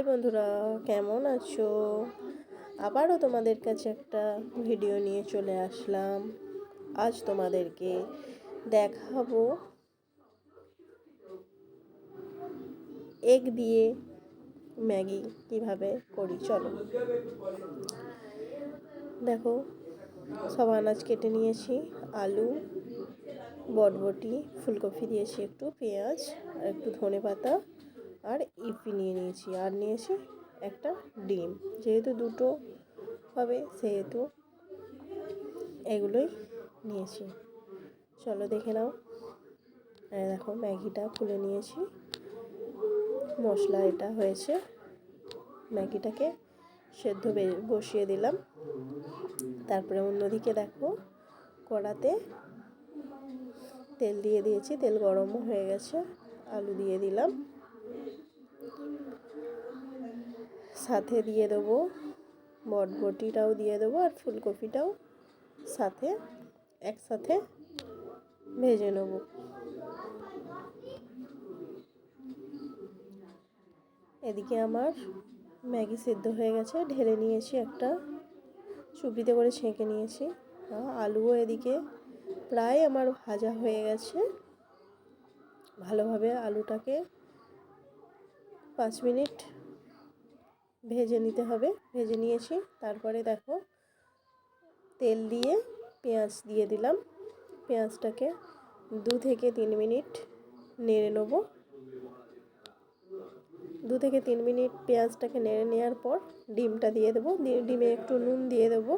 High বন্ধুরা, কেমন আছো? আবারও তোমাদের কাছে একটা ভিডিও নিয়ে চলে আসলাম। আজ তোমাদেরকে দেখাবো এগ দিয়ে ম্যাগি কিভাবে করি। চলো দেখো, সব আনাজ কেটে নিয়েছি। আলু, বটবটি, ফুলকপি দিয়েছি, একটু পেঁয়াজ আর একটু ধনেপাতা আর ইপি নিয়ে নিয়েছি, আর নিয়েছি একটা ডিম। যেহেতু দুটো হবে সেহেতু এগুলোই নিয়েছি। চলো দেখে নাও। দেখো, ম্যাগিটা খুলে নিয়েছি, মশলা এটা হয়েছে। ম্যাগিটাকে সেদ্ধ বসিয়ে দিলাম। তারপরে অন্যদিকে দেখো, কড়াতে তেল দিয়ে দিয়েছি, তেল গরমও হয়ে গেছে। আলু দিয়ে দিলাম, সাথে দিয়ে দেবো বটবটিটাও দিয়ে দেবো আর ফুলকপিটাও সাথে একসাথে ভেজে নেব। এদিকে আমার ম্যাগি সেদ্ধ হয়ে গেছে, ঢেলে নিয়েছি, একটা চুপিতে করে ছেঁকে নিয়েছি। আলুও এদিকে প্রায় আমার ভাজা হয়ে গেছে। ভালোভাবে আলুটাকে 5 মিনিট ভেজে নিতে হবে। ভেজে নিয়েছি। তারপরে দেখো, তেল দিয়ে পেঁয়াজ দিয়ে দিলাম। পেঁয়াজটাকে 2 থেকে 3 মিনিট নেড়ে নেব। 2 থেকে 3 মিনিট পেঁয়াজটাকে নেড়ে নেওয়ার পর ডিমটা দিয়ে দেবো। ডিমে একটু নুন দিয়ে দেবো।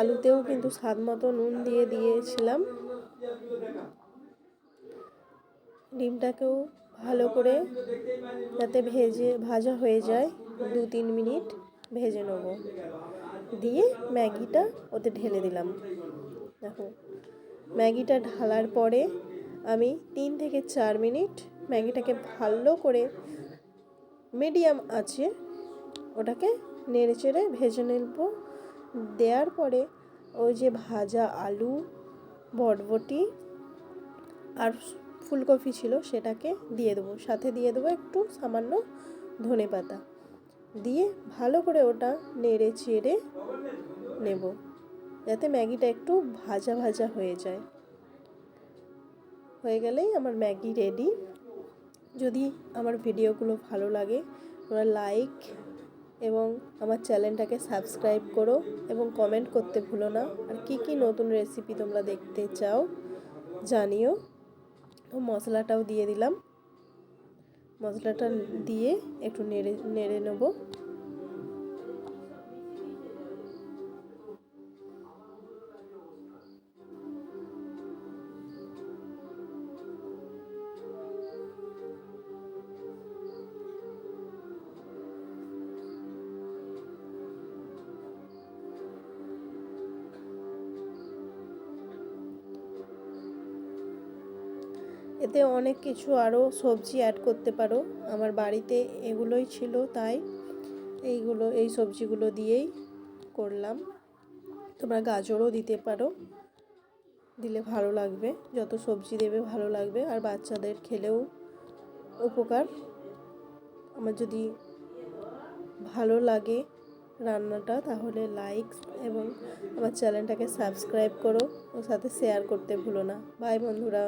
আলুতেও কিন্তু স্বাদ মতো নুন দিয়ে দিয়েছিলাম। ডিমটাকেও ভালো করে যাতে ভাজা হয়ে যায় 2-3 মিনিট ভেজে নেব। দিয়ে ম্যাগিটা ওতে ঢেলে দিলাম। দেখো, ম্যাগিটা ঢালার পরে আমি 3 থেকে 4 মিনিট ম্যাগিটাকে ভালো করে মিডিয়াম আছে ওটাকে নেড়ে চেড়ে ভেজে নেব। দেওয়ার পরে ওই যে ভাজা আলু, বটবটি আর ফুলকপি ছিল সেটাকে দিয়ে দেবো। সাথে দিয়ে দেবো একটু সামান্য ধনেপাতা দিয়ে ভালো করে ওটা নেড়ে চেড়ে নেব, যাতে ম্যাগিটা একটু ভাজা ভাজা হয়ে যায়। হয়ে গেলেই আমার ম্যাগি রেডি। যদি আমার ভিডিওগুলো ভালো লাগে তোমরা লাইক এবং আমার চ্যানেলটাকে সাবস্ক্রাইব করো এবং কমেন্ট করতে ভুলো না। আর কি কি নতুন রেসিপি তোমরা দেখতে চাও জানিও। মশলাটাও দিয়ে দিলাম। মশলাটা দিয়ে একটু নেড়ে নেব। এতে অনেক কিছু আরও সবজি অ্যাড করতে পারো। আমার বাড়িতে এগুলোই ছিল, তাই এই সবজিগুলো দিয়েই করলাম। তোমরা গাজরও দিতে পারো, দিলে ভালো লাগবে। যত সবজি দেবে ভালো লাগবে, আর বাচ্চাদের খেলেও উপকার। আমার যদি ভালো লাগে রান্নাটা তাহলে লাইক এবং আমার চ্যানেলটাকে সাবস্ক্রাইব করো ও সাথে শেয়ার করতে ভুলো না। বাই বন্ধুরা।